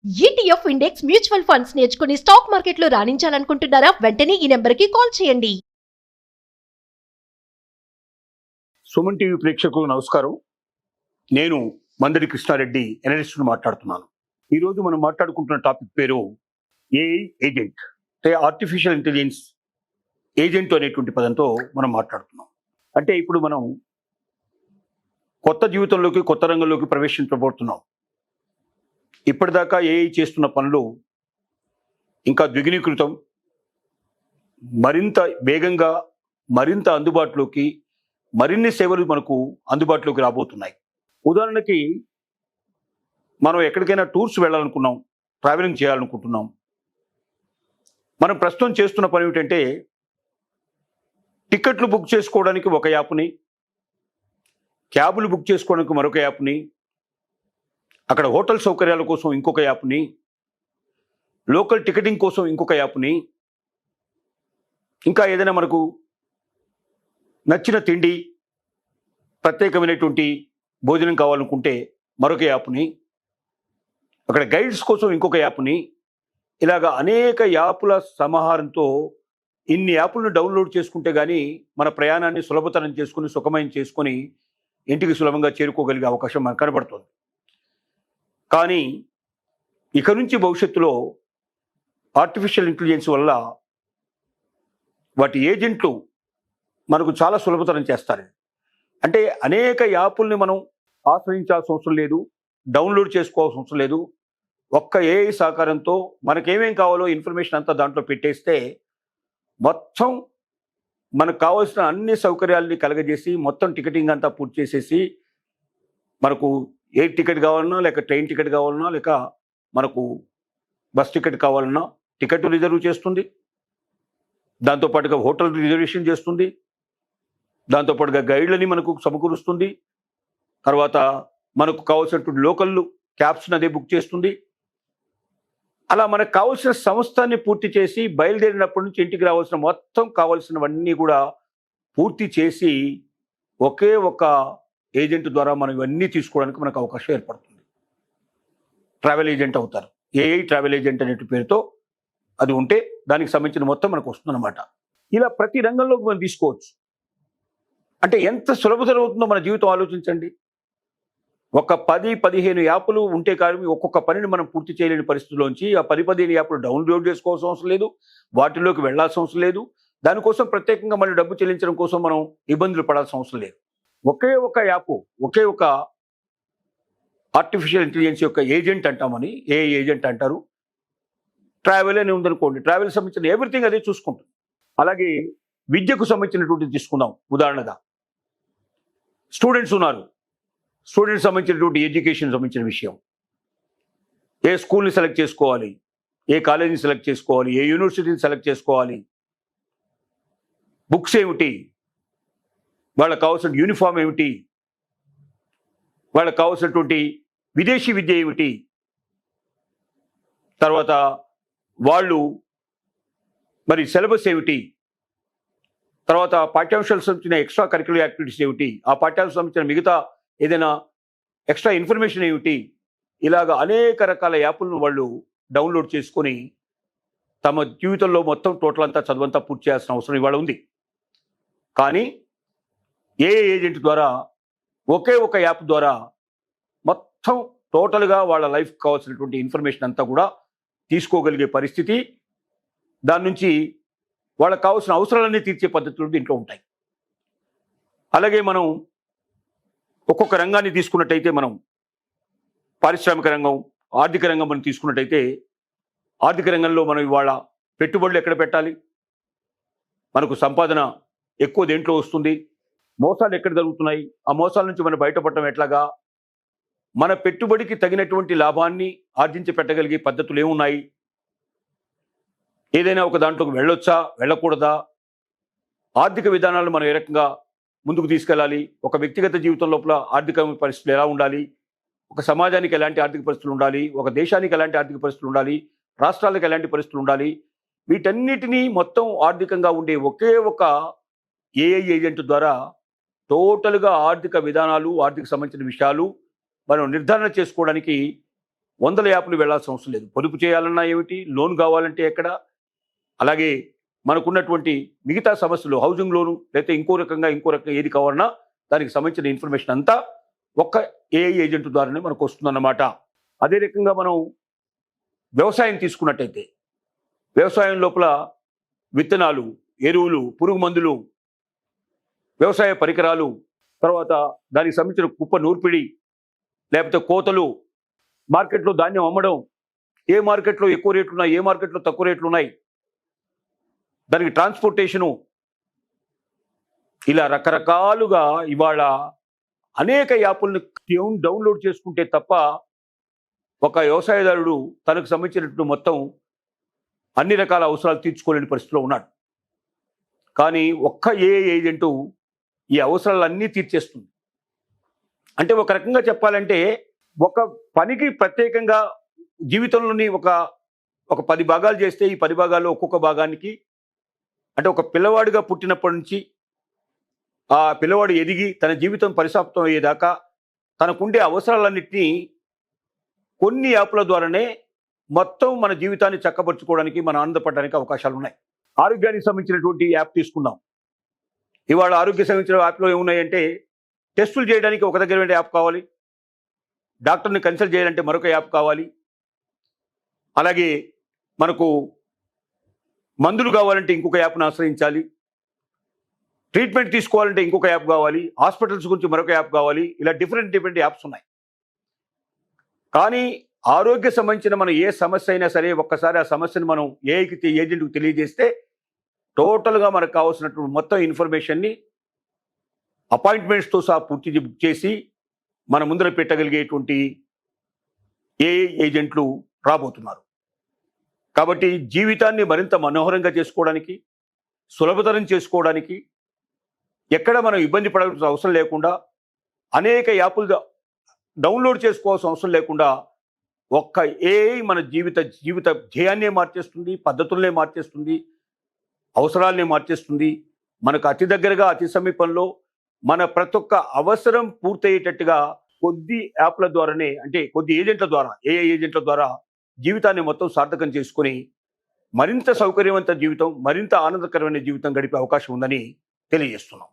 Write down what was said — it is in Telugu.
ఈటీఎఫ్ ఇండెక్స్ మ్యూచువల్ ఫండ్స్ నేర్చుకుని స్టాక్ మార్కెట్లో రాణించాలనుకుంటున్నారా? వెంటనే ఈ నెంబర్కి కాల్ చేయండి. సుమన్ టీవీ ప్రేక్షకులకు నమస్కారం. నేను మందడి కృష్ణారెడ్డి, ఎనలిస్ట్ మాట్లాడుతున్నాను. ఈరోజు మనం మాట్లాడుకుంటున్న టాపిక్ పేరు ఏఐ ఏజెంట్, అంటే ఆర్టిఫిషియల్ ఇంటెలిజెన్స్ ఏజెంట్ అనేటువంటి పదంతో మనం మాట్లాడుతున్నాం. అంటే ఇప్పుడు మనం కొత్త జీవితంలోకి, కొత్త రంగంలోకి ప్రవేశించబోతున్నాం. ఇప్పటిదాకా ఏఐ చేస్తున్న పనులు ఇంకా ద్విగుణీకృతం, మరింత వేగంగా, మరింత అందుబాటులోకి, మరిన్ని సేవలు మనకు అందుబాటులోకి రాబోతున్నాయి. ఉదాహరణకి మనం ఎక్కడికైనా టూర్స్ వెళ్ళాలనుకున్నాం, ట్రావెలింగ్ చేయాలనుకుంటున్నాం. మనం ప్రస్తుతం చేస్తున్న పని ఏమిటంటే టికెట్లు బుక్ చేసుకోవడానికి ఒక యాప్ని, క్యాబులు బుక్ చేసుకోవడానికి మరొక యాప్ని, అక్కడ హోటల్ సౌకర్యాల కోసం ఇంకొక యాప్ని, లోకల్ టికెటింగ్ కోసం ఇంకొక యాప్ని, ఇంకా ఏదైనా మనకు నచ్చిన తిండి, ప్రత్యేకమైనటువంటి భోజనం కావాలనుకుంటే మరొక యాప్ని, అక్కడ గైడ్స్ కోసం ఇంకొక యాప్ని, ఇలాగా అనేక యాప్ల సమాహారంతో ఇన్ని యాప్లను డౌన్లోడ్ చేసుకుంటే కానీ మన ప్రయాణాన్ని సులభతరం చేసుకుని, సుఖమయం చేసుకొని ఇంటికి సులభంగా చేరుకోగలిగే అవకాశం మనకు కనబడుతుంది. కానీ ఇక నుంచి భవిష్యత్తులో ఆర్టిఫిషియల్ ఇంటెలిజెన్స్ వల్ల వాటి ఏజెంట్లు మనకు చాలా సులభతరం చేస్తారు. అంటే అనేక యాప్ల్ని మనం ఆశ్రయించాల్సిన అవసరం లేదు, డౌన్లోడ్ చేసుకోవాల్సిన అవసరం లేదు. ఒక్క ఏఐ సహకారంతో మనకేమేం కావాలో ఇన్ఫర్మేషన్ అంతా దాంట్లో పెట్టేస్తే మొత్తం మనకు కావాల్సిన అన్ని సౌకర్యాలని కలగజేసి, మొత్తం టికెటింగ్ అంతా పూర్తి చేసేసి, మనకు ఏ టికెట్ కావాలన్నా, లేక ట్రైన్ టికెట్ కావాలన్నా, లేక మనకు బస్ టికెట్ కావాలన్నా టికెట్ రిజర్వ్ చేస్తుంది. దాంతోపాటుగా హోటల్ రిజర్వేషన్ చేస్తుంది. దాంతోపాటుగా గైడ్లని మనకు సమకూరుస్తుంది. తర్వాత మనకు కావాల్సినటువంటి లోకల్ క్యాబ్స్ని అదే బుక్ చేస్తుంది. అలా మనకు కావాల్సిన సంస్థని పూర్తి చేసి బయలుదేరినప్పటి నుంచి ఇంటికి రావాల్సిన మొత్తం కావాల్సినవన్నీ కూడా పూర్తి చేసి ఒకే ఒక ఏజెంట్ ద్వారా మనం ఇవన్నీ తీసుకోవడానికి మనకు అవకాశం ఏర్పడుతుంది. ట్రావెల్ ఏజెంట్ అవుతారు. ఏఐ ట్రావెల్ ఏజెంట్ అనే పేరుతో అది ఉంటే దానికి సంబంధించిన మొత్తం మనకు వస్తుందన్నమాట. ఇలా ప్రతి రంగంలోకి మనం తీసుకోవచ్చు. అంటే ఎంత సులభతరం అవుతుందో మన జీవితం ఆలోచించండి. ఒక 10-15 యాప్లు ఉంటే కానీ ఒక్కొక్క పనిని మనం పూర్తి చేయలేని పరిస్థితుల్లోంచి ఆ 10-15 యాప్లు డౌన్లోడ్ చేసుకోవాల్సిన అవసరం లేదు, వాటిలోకి వెళ్లాల్సిన అవసరం లేదు. దానికోసం ప్రత్యేకంగా మళ్ళీ డబ్బు చెల్లించడం కోసం మనం ఇబ్బందులు పడాల్సిన అవసరం లేదు. ఒకే ఒక యాప్, ఒకే ఒక ఆర్టిఫిషియల్ ఇంటెలిజెన్స్ యొక్క ఏజెంట్ అంటామని, ఏఐ ఏజెంట్ అంటారు. ట్రావెల్ అని ఉందనుకోండి, ట్రావెల్ సంబంధించిన ఎవ్రీథింగ్ అదే చూసుకుంటుంది. అలాగే విద్యకు సంబంధించినటువంటి తీసుకుందాం. ఉదాహరణగా స్టూడెంట్స్ ఉన్నారు. స్టూడెంట్స్ సంబంధించినటువంటి ఎడ్యుకేషన్ సంబంధించిన విషయం, ఏ స్కూల్ని సెలెక్ట్ చేసుకోవాలి, ఏ కాలేజీని సెలెక్ట్ చేసుకోవాలి, ఏ యూనివర్సిటీని సెలెక్ట్ చేసుకోవాలి, బుక్స్ ఏమిటి, వాళ్ళకి కావాల్సిన యూనిఫామ్ ఏమిటి, వాళ్ళకి కావాల్సినటువంటి విదేశీ విద్య ఏమిటి, తర్వాత వాళ్ళు మరి సిలబస్ ఏమిటి, తర్వాత పాఠ్యాంశాలకు సంబంధించిన ఎక్స్ట్రా కరిక్యులర్ యాక్టివిటీస్ ఏమిటి, ఆ పాఠ్యాంశాలకు సంబంధించిన మిగతా ఏదైనా ఎక్స్ట్రా ఇన్ఫర్మేషన్ ఏమిటి, ఇలాగ అనేక రకాల యాప్లను వాళ్ళు డౌన్లోడ్ చేసుకొని తమ జీవితంలో మొత్తం టోటల్ అంతా చదువంతా పూర్తి చేయాల్సిన అవసరం ఇవాళ ఉంది. కానీ ఏఐ ఏజెంట్ ద్వారా, ఒకే ఒక యాప్ ద్వారా మొత్తం టోటల్గా వాళ్ళ లైఫ్కి కావాల్సినటువంటి ఇన్ఫర్మేషన్ అంతా కూడా తీసుకోగలిగే పరిస్థితి, దాని నుంచి వాళ్ళకి కావాల్సిన అవసరాలన్నీ తీర్చే పద్ధతులు దీంట్లో ఉంటాయి. అలాగే మనం ఒక్కొక్క రంగాన్ని తీసుకున్నట్టయితే, మనం పారిశ్రామిక రంగం, ఆర్థిక రంగం మనం తీసుకున్నట్టయితే, ఆర్థిక రంగంలో మనం ఇవాళ పెట్టుబడులు ఎక్కడ పెట్టాలి, మనకు సంపాదన ఎక్కువ దేంట్లో వస్తుంది, మోసాలు ఎక్కడ జరుగుతున్నాయి, ఆ మోసాల నుంచి మనం బయటపడటం ఎట్లాగా, మన పెట్టుబడికి తగినటువంటి లాభాన్ని ఆర్జించి పెట్టగలిగే పద్ధతులు ఏమున్నాయి, ఏదైనా ఒక దాంట్లోకి వెళ్ళొచ్చా, వెళ్ళకూడదా, ఆర్థిక విధానాలను మనం ఏ రకంగా ముందుకు తీసుకెళ్ళాలి, ఒక వ్యక్తిగత జీవితం లోపల ఆర్థిక పరిస్థితులు ఎలా ఉండాలి, ఒక సమాజానికి ఎలాంటి ఆర్థిక పరిస్థితులు ఉండాలి, ఒక దేశానికి ఎలాంటి ఆర్థిక పరిస్థితులు ఉండాలి, రాష్ట్రాలకు ఎలాంటి పరిస్థితులు ఉండాలి, వీటన్నిటినీ మొత్తం ఆర్థికంగా ఉండే ఒకే ఒక ఏఐ ఏజెంట్ ద్వారా టోటల్గా ఆర్థిక విధానాలు, ఆర్థిక సంబంధించిన విషయాలు మనం నిర్ధారణ చేసుకోవడానికి వందల యాప్లు వెళ్లాల్సిన అవసరం లేదు. పొదుపు చేయాలన్నా ఏమిటి, లోన్ కావాలంటే ఎక్కడ, అలాగే మనకున్నటువంటి మిగతా సమస్యలు హౌసింగ్ లోను లేకపోతే ఇంకో రకంగా ఏది కావాలన్నా దానికి సంబంధించిన ఇన్ఫర్మేషన్ అంతా ఒక్క ఏఐ ఏజెంట్ ద్వారానే మనకు వస్తుందన్నమాట. అదే రకంగా మనం వ్యవసాయం తీసుకున్నట్టయితే వ్యవసాయం లోపల విత్తనాలు, ఎరువులు, పురుగు మందులు, వ్యవసాయ పరికరాలు, తర్వాత దానికి సంబంధించిన కుప్ప నూర్పిడి లేకపోతే కోతలు, మార్కెట్లో ధాన్యం అమ్మడం, ఏ మార్కెట్లో ఎక్కువ రేట్లు ఉన్నాయి, ఏ మార్కెట్లో తక్కువ రేట్లు ఉన్నాయి, దానికి ట్రాన్స్పోర్టేషను, ఇలా రకరకాలుగా ఇవాళ అనేక యాప్లను డౌన్లోడ్ చేసుకుంటే తప్ప ఒక వ్యవసాయదారుడు తనకు సంబంధించినటువంటి మొత్తం అన్ని రకాల అవసరాలు తీర్చుకోలేని పరిస్థితిలో ఉన్నాడు. కానీ ఒక్క ఏఐ ఏజెంటు ఈ అవసరాలన్నీ తీర్చేస్తుంది. అంటే ఒక రకంగా చెప్పాలంటే ఒక పనికి ప్రత్యేకంగా జీవితంలోని ఒక 10 భాగాలు చేస్తే ఈ 10 భాగాల్లో ఒక్కొక్క భాగానికి అంటే ఒక పిల్లవాడిగా పుట్టినప్పటి నుంచి ఆ పిల్లవాడు ఎదిగి తన జీవితం పరిసమాప్తం అయ్యేదాకా తనకుండే అవసరాలన్నింటినీ కొన్ని యాప్ల ద్వారానే మొత్తం మన జీవితాన్ని చక్కబరుచుకోవడానికి, మన ఆనందపడడానికి అవకాశాలు ఉన్నాయి. ఆరోగ్యానికి సంబంధించినటువంటి యాప్ తీసుకుందాం. ఇవాళ ఆరోగ్య సంబంధించిన యాప్లో ఏమున్నాయంటే టెస్టులు చేయడానికి ఒక దగ్గర యాప్ కావాలి, డాక్టర్ని కన్సల్ట్ చేయాలంటే మరొక యాప్ కావాలి, అలాగే మనకు మందులు కావాలంటే ఇంకొక యాప్ను ఆశ్రయించాలి, ట్రీట్మెంట్ తీసుకోవాలంటే ఇంకొక యాప్ కావాలి, హాస్పిటల్స్ గురించి మరొక యాప్ కావాలి, ఇలా డిఫరెంట్ యాప్స్ ఉన్నాయి. కానీ ఆరోగ్య సంబంధించిన మనం ఏ సమస్య అయినా సరే ఒక్కసారి ఆ సమస్యను మనం ఏజెంట్కి తెలియజేస్తే టోటల్గా మనకు కావాల్సినటువంటి మొత్తం ఇన్ఫర్మేషన్ని అపాయింట్మెంట్స్తో సహా పూర్తి చేసి మన ముందర పెట్టగలిగేటువంటి ఏఐ ఏజెంట్లు రాబోతున్నారు. కాబట్టి జీవితాన్ని మరింత మనోహరంగా చేసుకోవడానికి, సులభతరం చేసుకోవడానికి, ఎక్కడ మనం ఇబ్బంది పడాల్సిన అవసరం లేకుండా, అనేక యాప్లు డౌన్లోడ్ చేసుకోవాల్సిన అవసరం లేకుండా ఒక్క ఏఐ మన జీవిత ధ్యేయాన్నే మార్చేస్తుంది, పద్ధతులనే మార్చేస్తుంది, అవసరాలనే మార్చేస్తుంది. మనకు అతి దగ్గరగా, అతి సమీపంలో మన ప్రతి ఒక్క అవసరం పూర్తయ్యేటట్టుగా కొద్ది యాప్ల ద్వారానే, అంటే కొద్ది ఏజెంట్ల ద్వారా, ఏఐ ఏజెంట్ల ద్వారా జీవితాన్ని మొత్తం సార్థకం చేసుకొని మరింత సౌకర్యవంత జీవితం, మరింత ఆనందకరమైన జీవితం గడిపే అవకాశం ఉందని తెలియజేస్తున్నాం.